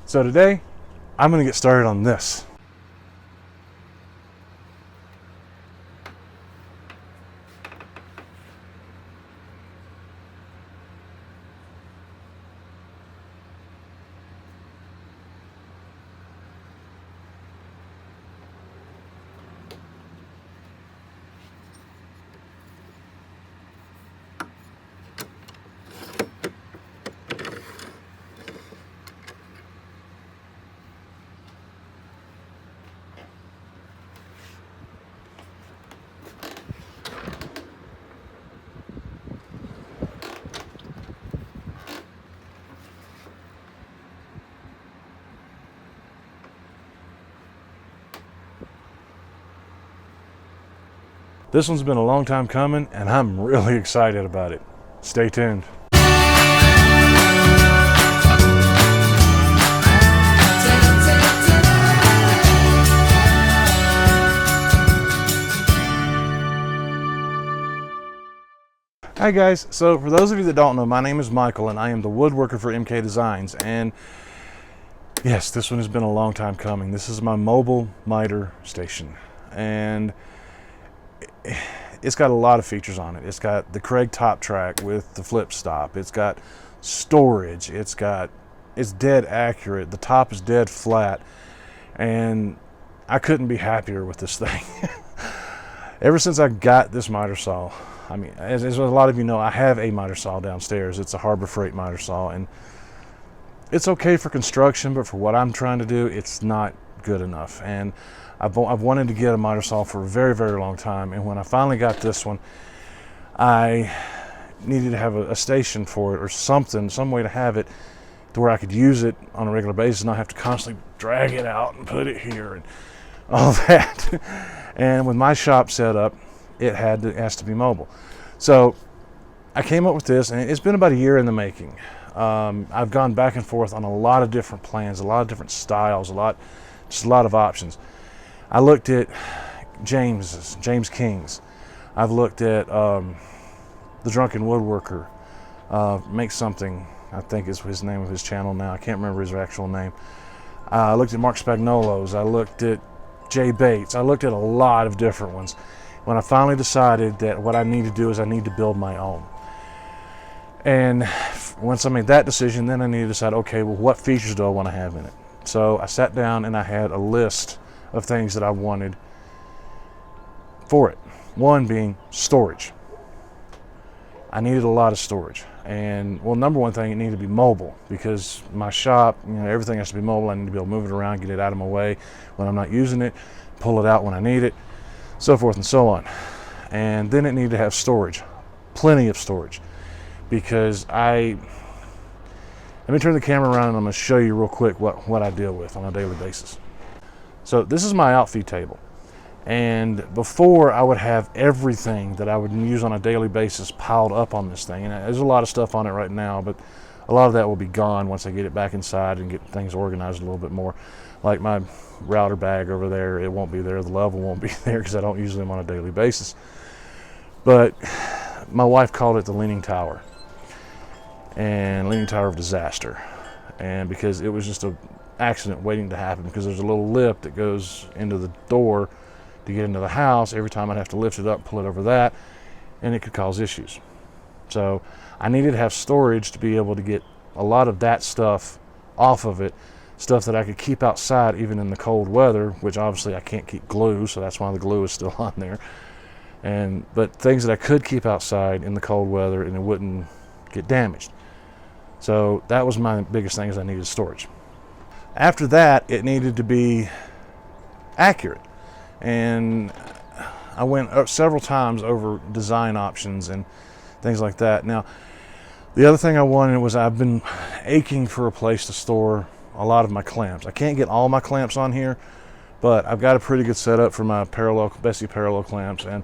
So today, I'm going to get started on this. This one's been a long time coming, and I'm really excited about it. Stay tuned. Hi guys, so for those of you that don't know, my name is Michael and I am the woodworker for MK Designs, and yes, this one has been a long time coming. This is my mobile miter station, and it's got a lot of features on it. It's got the Craig top track with the flip stop. It's got storage. It's dead accurate. The top is dead flat, and I couldn't be happier with this thing. Ever since I got this miter saw, I mean, as a lot of you know, I have a miter saw downstairs. It's a Harbor Freight miter saw, and it's okay for construction, but for what I'm trying to do, it's not good enough. And I've wanted to get a miter saw for a very, very long time, and when I finally got this one, I needed to have a station for it, or something, some way to have it to where I could use it on a regular basis and not have to constantly drag it out and put it here and all that. And with my shop set up, it has to be mobile. So I came up with this, and it's been about a year in the making. I've gone back and forth on a lot of different plans, a lot of different styles, just a lot of options. I looked at James King's. I've looked at the Drunken Woodworker, Make Something, I think is his name of his channel now. I can't remember his actual name. I looked at Mark Spagnolo's. I looked at Jay Bates. I looked at a lot of different ones. When I finally decided that what I need to do is I need to build my own. And once I made that decision, then I need to decide, okay, well, what features do I want to have in it? So I sat down and I had a list of things that I wanted for it. One being storage. I needed a lot of storage. And, well, number one thing, it needed to be mobile, because my shop, everything has to be mobile. I need to be able to move it around, get it out of my way when I'm not using it, pull it out when I need it, so forth and so on. And then it needed to have storage, plenty of storage, because let me turn the camera around and I'm going to show you real quick what I deal with on a daily basis. So this is my outfeed table, and before I would have everything that I would use on a daily basis piled up on this thing, and there's a lot of stuff on it right now, but a lot of that will be gone once I get it back inside and get things organized a little bit more. Like my router bag over there, it won't be there. The level won't be there because I don't use them on a daily basis. But my wife called it the Leaning Tower, and Leaning Tower of Disaster. And because it was just an accident waiting to happen, because there's a little lip that goes into the door to get into the house. Every time I'd have to lift it up, pull it over that, and it could cause issues. So I needed to have storage to be able to get a lot of that stuff off of it, stuff that I could keep outside even in the cold weather, which obviously I can't keep glue, so that's why the glue is still on there. But things that I could keep outside in the cold weather and it wouldn't get damaged. So that was my biggest thing, is I needed storage. After that, it needed to be accurate. And I went several times over design options and things like that. Now, the other thing I wanted was, I've been aching for a place to store a lot of my clamps. I can't get all my clamps on here, but I've got a pretty good setup for my Bessie parallel clamps, and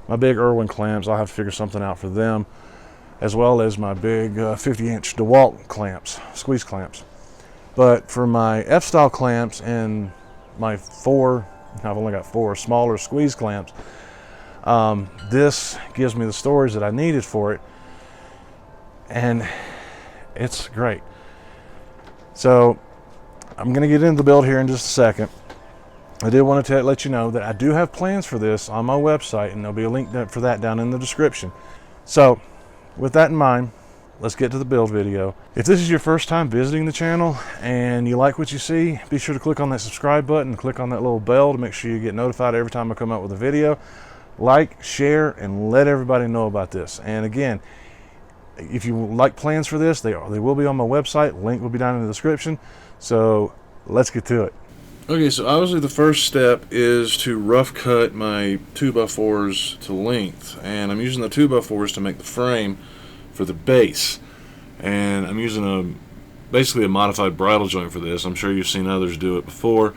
my big Irwin clamps. I'll have to figure something out for them, as well as my big 50-inch DeWalt clamps, squeeze clamps. But for my F-style clamps and my I've only got 4 smaller squeeze clamps, this gives me the storage that I needed for it, and it's great. So I'm going to get into the build here in just a second. I did want to let you know that I do have plans for this on my website, and there'll be a link for that down in the description. So with that in mind, let's get to the build video. If this is your first time visiting the channel and you like what you see, be sure to click on that subscribe button, click on that little bell to make sure you get notified every time I come out with a video. Like, share, and let everybody know about this. And again, if you like plans for this, they will be on my website. Link will be down in the description. So let's get to it. Okay, so obviously the first step is to rough cut my 2x4s to length. And I'm using the 2x4s to make the frame for the base, and I'm using basically a modified bridle joint for this. I'm sure you've seen others do it before,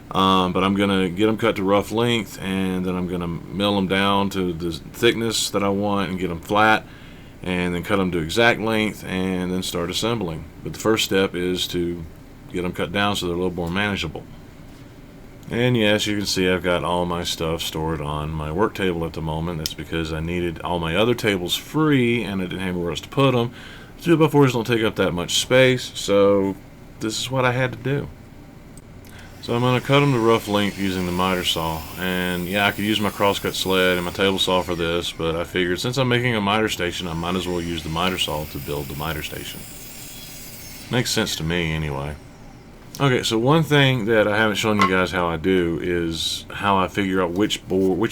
but I'm gonna get them cut to rough length, and then I'm gonna mill them down to the thickness that I want and get them flat, and then cut them to exact length, and then start assembling. But the first step is to get them cut down so they're a little more manageable. And yes, you can see I've got all my stuff stored on my work table at the moment. That's because I needed all my other tables free and I didn't have anywhere else to put them. 2x4s don't take up that much space, so this is what I had to do. So I'm going to cut them to rough length using the miter saw. And yeah, I could use my crosscut sled and my table saw for this, but I figured since I'm making a miter station, I might as well use the miter saw to build the miter station. Makes sense to me anyway. Okay, so one thing that I haven't shown you guys how I do is how I figure out which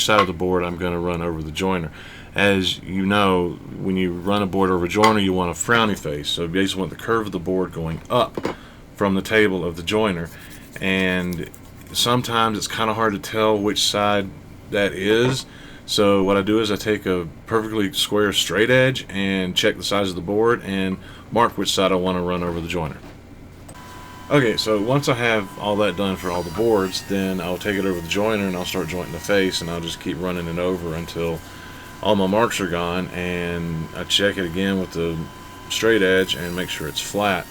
side of the board I'm going to run over the joiner. As you know, when you run a board over a joiner, you want a frowny face. So you basically want the curve of the board going up from the table of the joiner. And sometimes it's kind of hard to tell which side that is. So what I do is I take a perfectly square straight edge and check the size of the board and mark which side I want to run over the joiner. Okay, so once I have all that done for all the boards, then I'll take it over the joiner and I'll start jointing the face, and I'll just keep running it over until all my marks are gone, and I check it again with the straight edge and make sure it's flat.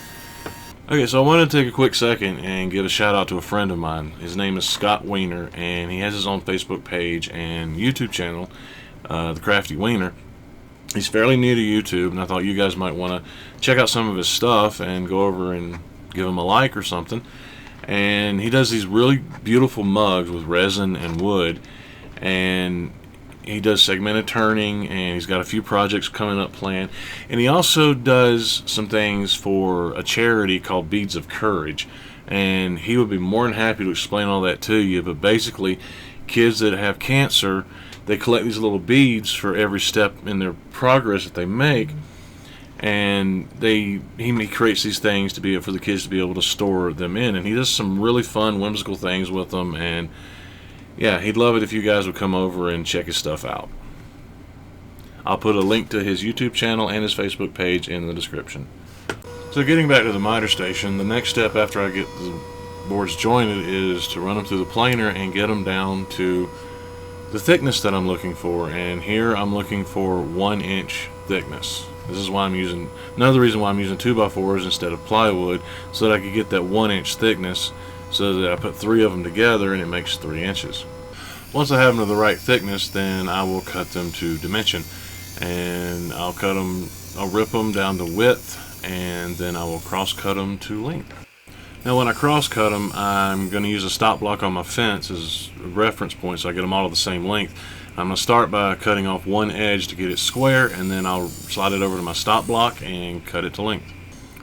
Okay, so I wanted to take a quick second and give a shout out to a friend of mine. His name is Crafty Weiner, and he has his own Facebook page and YouTube channel, the Crafty Weiner. He's fairly new to YouTube, and I thought you guys might want to check out some of his stuff and go over and give him a like or something. And he does these really beautiful mugs with resin and wood, and he does segmented turning, and he's got a few projects coming up planned, and he also does some things for a charity called Beads of Courage, and he would be more than happy to explain all that to you. But basically, kids that have cancer, they collect these little beads for every step in their progress that they make, and he creates these things to be for the kids to be able to store them in, and he does some really fun, whimsical things with them. And yeah, he'd love it if you guys would come over and check his stuff out. I'll put a link to his YouTube channel and his Facebook page in the description. So getting back to the miter station, the next step after I get the boards jointed is to run them through the planer and get them down to the thickness that I'm looking for. And here I'm looking for 1 inch thickness. This is why I'm using, another reason why I'm using 2x4s instead of plywood, so that I could get that 1 inch thickness, so that I put 3 of them together and it makes 3 inches. Once I have them to the right thickness, then I will cut them to dimension, and I'll rip them down to width, and then I will cross cut them to length. Now when I cross cut them, I'm going to use a stop block on my fence as a reference point so I get them all to the same length. I'm going to start by cutting off one edge to get it square, and then I'll slide it over to my stop block and cut it to length.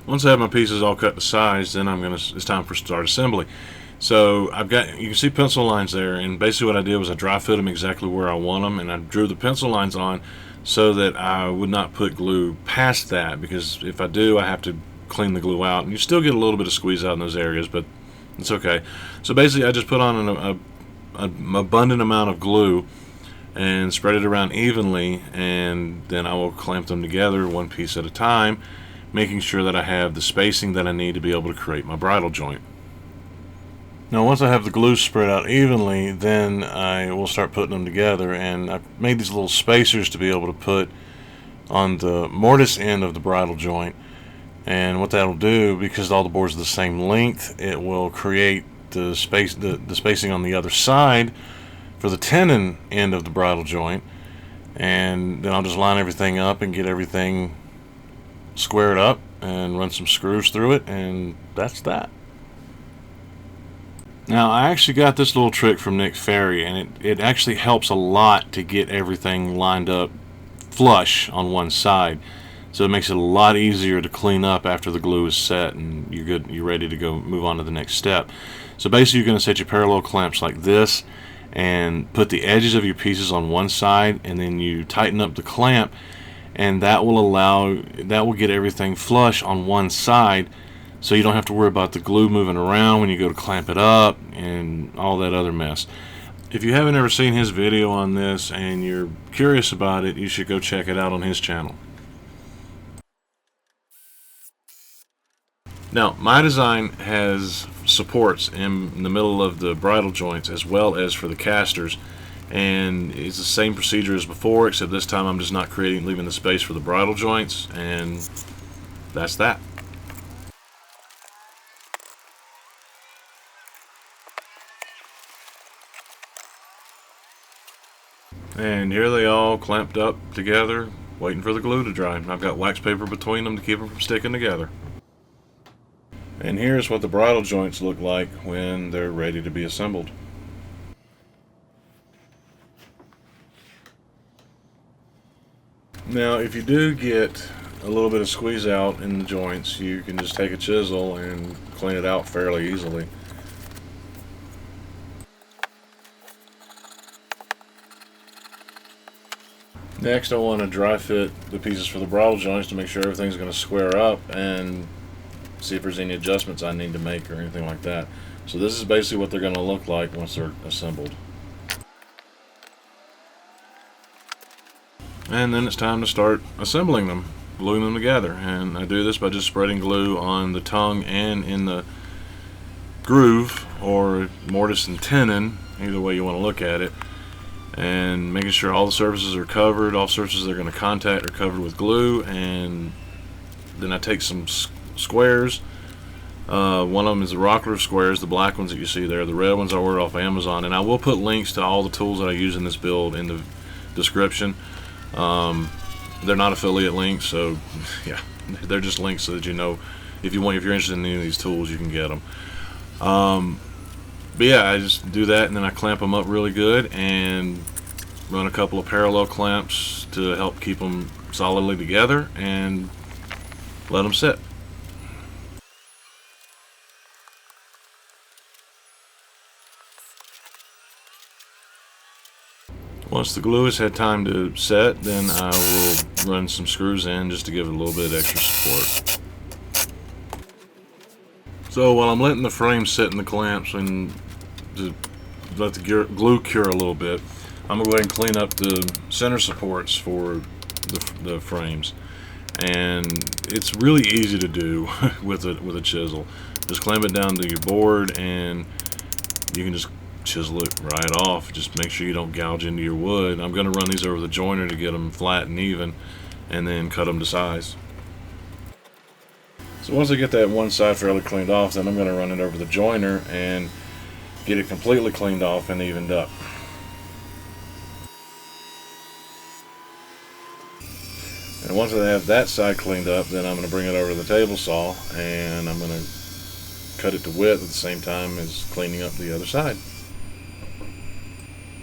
Once I have my pieces all cut to size, then it's time for start assembly. So you can see pencil lines there, and basically what I did was I dry fit them exactly where I want them, and I drew the pencil lines on so that I would not put glue past that, because if I do, I have to clean the glue out, and you still get a little bit of squeeze out in those areas, but it's okay. So basically I just put on an abundant amount of glue and spread it around evenly, and then I will clamp them together one piece at a time, making sure that I have the spacing that I need to be able to create my bridle joint. Now once I have the glue spread out evenly, then I will start putting them together, and I've made these little spacers to be able to put on the mortise end of the bridle joint. And what that'll do, because all the boards are the same length, it will create the spacing on the other side for the tenon end of the bridle joint, and then I'll just line everything up and get everything squared up and run some screws through it, and that's that. Now, I actually got this little trick from Nick Ferry, and it actually helps a lot to get everything lined up flush on one side. So it makes it a lot easier to clean up after the glue is set and you're good, you're ready to go move on to the next step. So basically you're going to set your parallel clamps like this and put the edges of your pieces on one side, and then you tighten up the clamp, and that will get everything flush on one side, so you don't have to worry about the glue moving around when you go to clamp it up and all that other mess. If you haven't ever seen his video on this and you're curious about it, you should go check it out on his channel. Now, my design has supports in the middle of the bridle joints as well as for the casters, and it's the same procedure as before, except this time I'm just not leaving the space for the bridle joints, and that's that. And here they all clamped up together, waiting for the glue to dry. I've got wax paper between them to keep them from sticking together. And here's what the bridle joints look like when they're ready to be assembled. Now, if you do get a little bit of squeeze out in the joints, you can just take a chisel and clean it out fairly easily. Next, I want to dry fit the pieces for the bridle joints to make sure everything's going to square up and see if there's any adjustments I need to make or anything like that. So this is basically what they're going to look like once they're assembled. And then it's time to start assembling them, gluing them together. And I do this by just spreading glue on the tongue and in the groove, or mortise and tenon, either way you want to look at it, and making sure all the surfaces are covered, all surfaces they're going to contact are covered with glue. And then I take some squares. One of them is the Rockler squares, the black ones that you see there. The red ones I ordered off Amazon, and I will put links to all the tools that I use in this build in the description. They're not affiliate links, so yeah, they're just links so that you know if you're interested in any of these tools, you can get them. But yeah, I just do that, and then I clamp them up really good and run a couple of parallel clamps to help keep them solidly together and let them sit. Once the glue has had time to set, then I will run some screws in just to give it a little bit extra support. So while I'm letting the frame sit in the clamps and to let the glue cure a little bit, I'm going to go ahead and clean up the center supports for the frames. And it's really easy to do with a chisel. Just clamp it down to your board and you can just chisel it right off. Just make sure you don't gouge into your wood. I'm going to run these over the joiner to get them flat and even, and then cut them to size. So once I get that one side fairly cleaned off, then I'm going to run it over the joiner and get it completely cleaned off and evened up. And once I have that side cleaned up, then I'm going to bring it over to the table saw and I'm going to cut it to width at the same time as cleaning up the other side.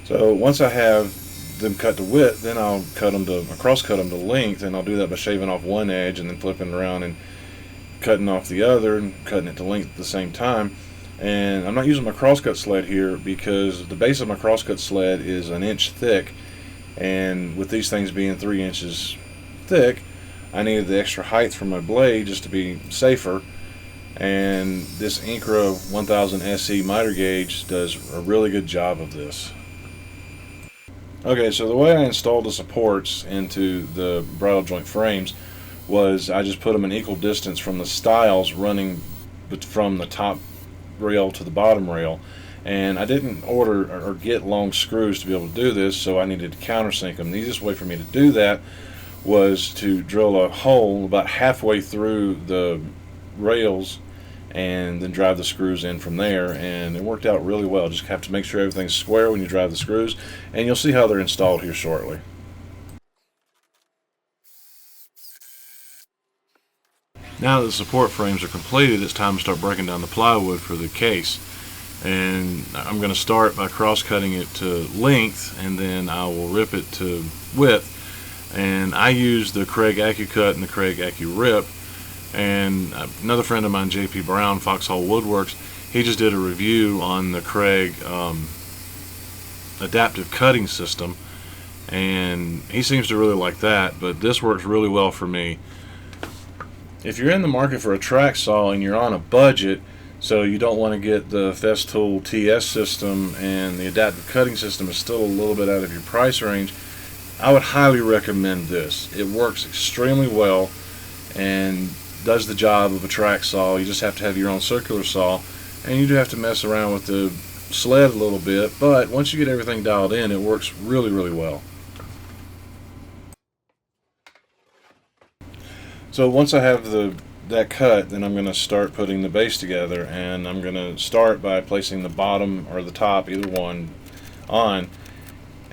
So once I have them cut to width, then I'll cross cut them to length, and I'll do that by shaving off one edge and then flipping around and cutting off the other and cutting it to length at the same time. And I'm not using my crosscut sled here because the base of my crosscut sled is 1 inch thick, and with these things being 3 inches thick, I needed the extra height from my blade just to be safer. And this Incra 1000 SE miter gauge does a really good job of this. Okay, so the way I installed the supports into the bridle joint frames was I just put them in equal distance from the stiles running from the top rail to the bottom rail. And I didn't order or get long screws to be able to do this, so I needed to countersink them. The easiest way for me to do that was to drill a hole about halfway through the rails and then drive the screws in from there, and it worked out really well. Just have to make sure everything's square when you drive the screws, and you'll see how they're installed here shortly. Now that the support frames are completed, it's time to start breaking down the plywood for the case. And I'm going to start by cross-cutting it to length, and then I will rip it to width. And I use the Craig AccuCut and the Craig AccuRip. And another friend of mine, JP Brown, Foxhole Woodworks, he just did a review on the Craig adaptive cutting system, and he seems to really like that, but this works really well for me. If you're in the market for a track saw and you're on a budget, so you don't want to get the Festool TS system and the adaptive cutting system is still a little bit out of your price range, I would highly recommend this. It works extremely well and does the job of a track saw. You just have to have your own circular saw, and you do have to mess around with the sled a little bit, but once you get everything dialed in, it works really, really well. So once I have that cut, then I'm going to start putting the base together, and I'm going to start by placing the bottom or the top, either one, on,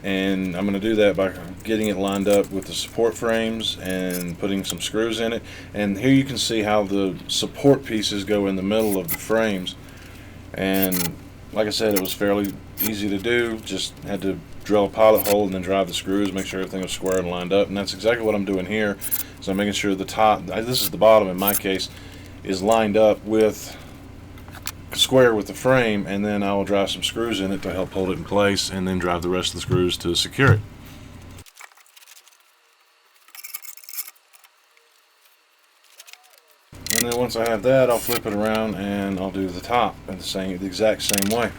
and I'm going to do that by getting it lined up with the support frames and putting some screws in it. And here you can see how the support pieces go in the middle of the frames, and like I said, it was fairly easy to do. Just had to drill a pilot hole and then drive the screws, make sure everything was square and lined up, and that's exactly what I'm doing here. So I'm making sure the top, this is the bottom in my case, is lined up with square with the frame, and then I will drive some screws in it to help hold it in place, and then drive the rest of the screws to secure it. And then once I have that, I'll flip it around and I'll do the top in the exact same way.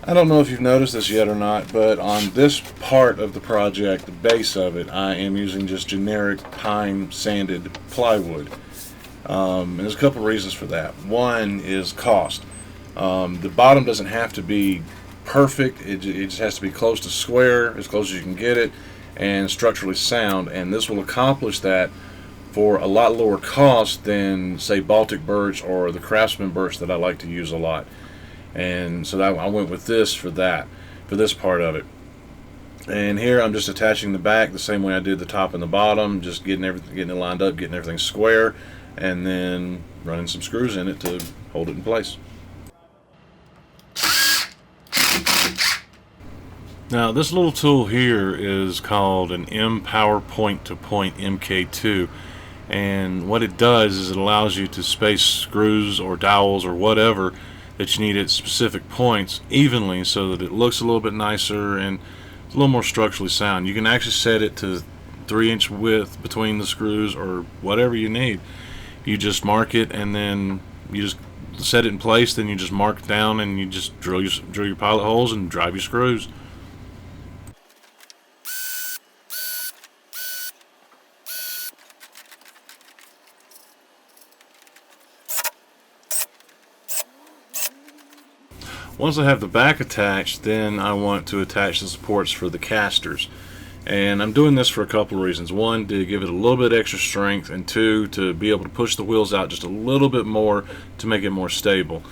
I don't know if you've noticed this yet or not, but on this part of the project, the base of it, I am using just generic pine sanded plywood. And there's a couple of reasons for that. One is cost. The bottom doesn't have to be perfect, it just has to be close to square, as close as you can get it, and structurally sound, and this will accomplish that for a lot lower cost than, say, Baltic birch or the Craftsman birch that I like to use a lot. And so I went with this for this part of it. And here I'm just attaching the back the same way I did the top and the bottom, just getting it lined up, getting everything square, and then running some screws in it to hold it in place. Now this little tool here is called an M-Power Point-to-Point MK2, and what it does is it allows you to space screws or dowels or whatever that you need at specific points evenly so that it looks a little bit nicer and a little more structurally sound. You can actually set it to 3-inch width between the screws or whatever you need. You just mark it and then you just set it in place, then you just mark it down and you just drill your pilot holes and drive your screws. Once I have the back attached, then I want to attach the supports for the casters. And I'm doing this for a couple of reasons. One, to give it a little bit extra strength, and two, to be able to push the wheels out just a little bit more to make it more stable.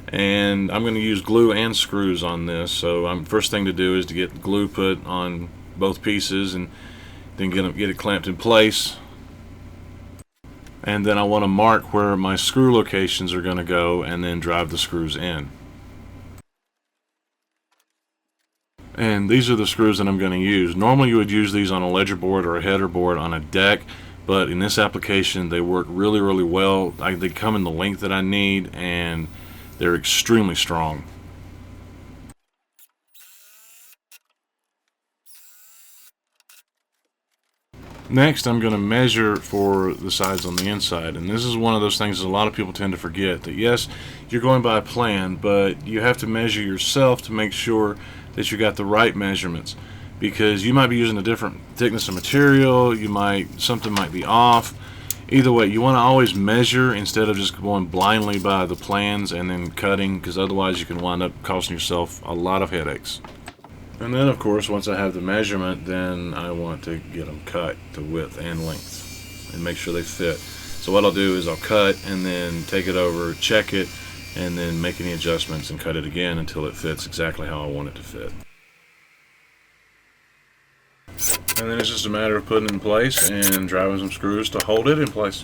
And I'm going to use glue and screws on this, so first thing to do is to get glue put on both pieces and then get it clamped in place. And then I want to mark where my screw locations are going to go and then drive the screws in. And these are the screws that I'm going to use. Normally you would use these on a ledger board or a header board on a deck, but in this application they work really, really well. They come in the length that I need and they're extremely strong. Next, I'm going to measure for the sides on the inside, and this is one of those things that a lot of people tend to forget, that yes, you're going by a plan, but you have to measure yourself to make sure that you got the right measurements, because you might be using a different thickness of material, something might be off. Either way, you want to always measure instead of just going blindly by the plans and then cutting, because otherwise you can wind up costing yourself a lot of headaches. And then of course, once I have the measurement, then I want to get them cut to width and length and make sure they fit. So what I'll do is I'll cut and then take it over, check it, and then make any adjustments and cut it again until it fits exactly how I want it to fit. And then it's just a matter of putting it in place and driving some screws to hold it in place.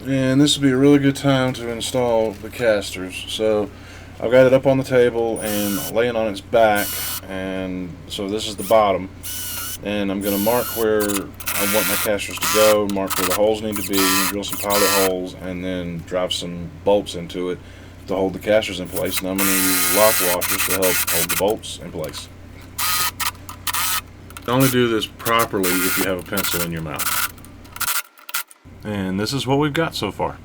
And this would be a really good time to install the casters. So I've got it up on the table and laying on its back, and so this is the bottom. And I'm going to mark where I want my casters to go, mark where the holes need to be, drill some pilot holes, and then drive some bolts into it to hold the casters in place. And I'm going to use lock washers to help hold the bolts in place. Only do this properly if you have a pencil in your mouth. And this is what we've got so far.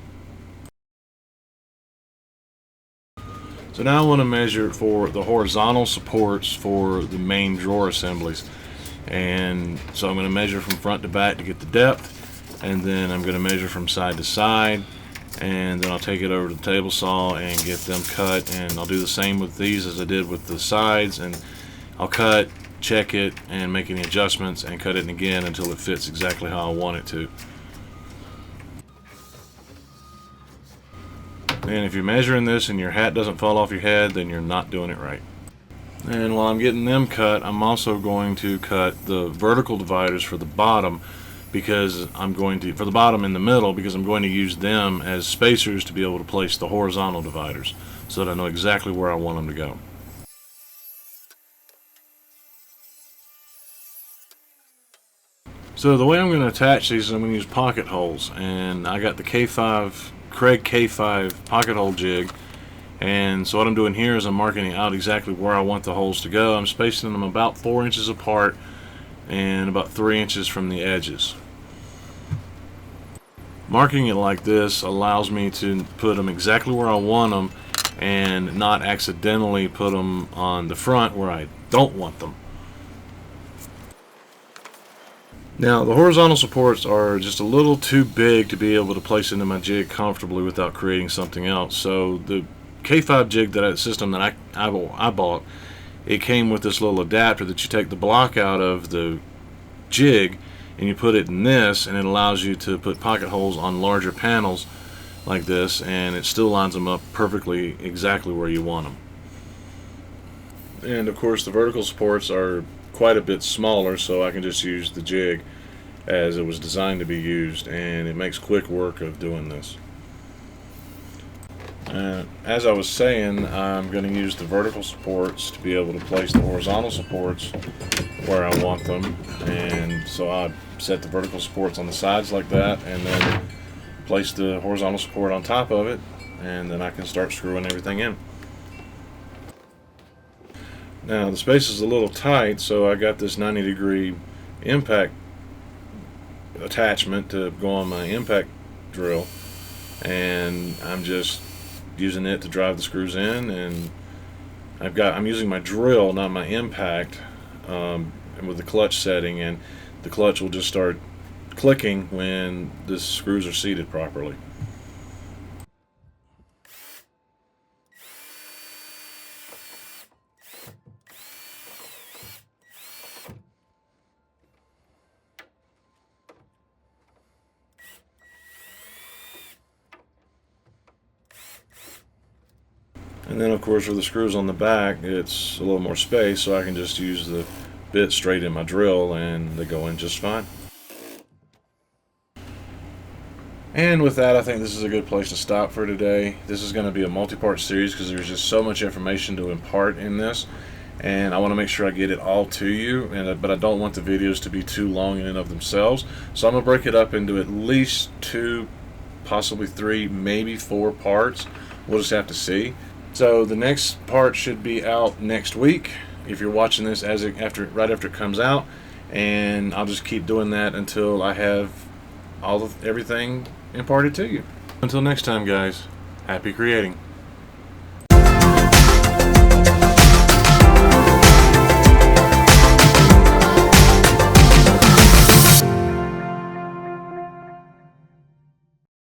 So now I want to measure for the horizontal supports for the main drawer assemblies. And so I'm going to measure from front to back to get the depth, and then I'm going to measure from side to side, and then I'll take it over to the table saw and get them cut. And I'll do the same with these as I did with the sides, and I'll cut, check it, and make any adjustments and cut it again until it fits exactly how I want it to. And if you're measuring this and your hat doesn't fall off your head, then you're not doing it right. And while I'm getting them cut, I'm also going to cut the vertical dividers for the bottom, because I'm going to, for the bottom in the middle, because I'm going to use them as spacers to be able to place the horizontal dividers so that I know exactly where I want them to go. So the way I'm going to attach these is I'm going to use pocket holes, and I got the Craig K5 pocket hole jig. And so what I'm doing here is I'm marking out exactly where I want the holes to go. I'm spacing them about 4 inches apart and about 3 inches from the edges. Marking it like this allows me to put them exactly where I want them and not accidentally put them on the front where I don't want them. Now the horizontal supports are just a little too big to be able to place into my jig comfortably without creating something else. So the K5 jig system that I bought, it came with this little adapter that you take the block out of the jig and you put it in this, and it allows you to put pocket holes on larger panels like this, and it still lines them up perfectly exactly where you want them. And of course the vertical supports are quite a bit smaller, so I can just use the jig as it was designed to be used, and it makes quick work of doing this. As I was saying, I'm going to use the vertical supports to be able to place the horizontal supports where I want them. And so I set the vertical supports on the sides like that, and then place the horizontal support on top of it, and then I can start screwing everything in. Now the space is a little tight, so I got this 90-degree impact attachment to go on my impact drill, and I'm just using it to drive the screws in. And I'm using my drill, not my impact, and with the clutch setting, and the clutch will just start clicking when the screws are seated properly. And then of course for the screws on the back, it's a little more space, so I can just use the bit straight in my drill and they go in just fine. And with that, I think this is a good place to stop for today. This is going to be a multi-part series because there's just so much information to impart in this, and I want to make sure I get it all to you, but I don't want the videos to be too long in and of themselves, so I'm going to break it up into at least 2, possibly 3, maybe 4 parts. We'll just have to see. So the next part should be out next week if you're watching this right after it comes out, and I'll just keep doing that until I have everything imparted to you. Until next time, guys, happy creating.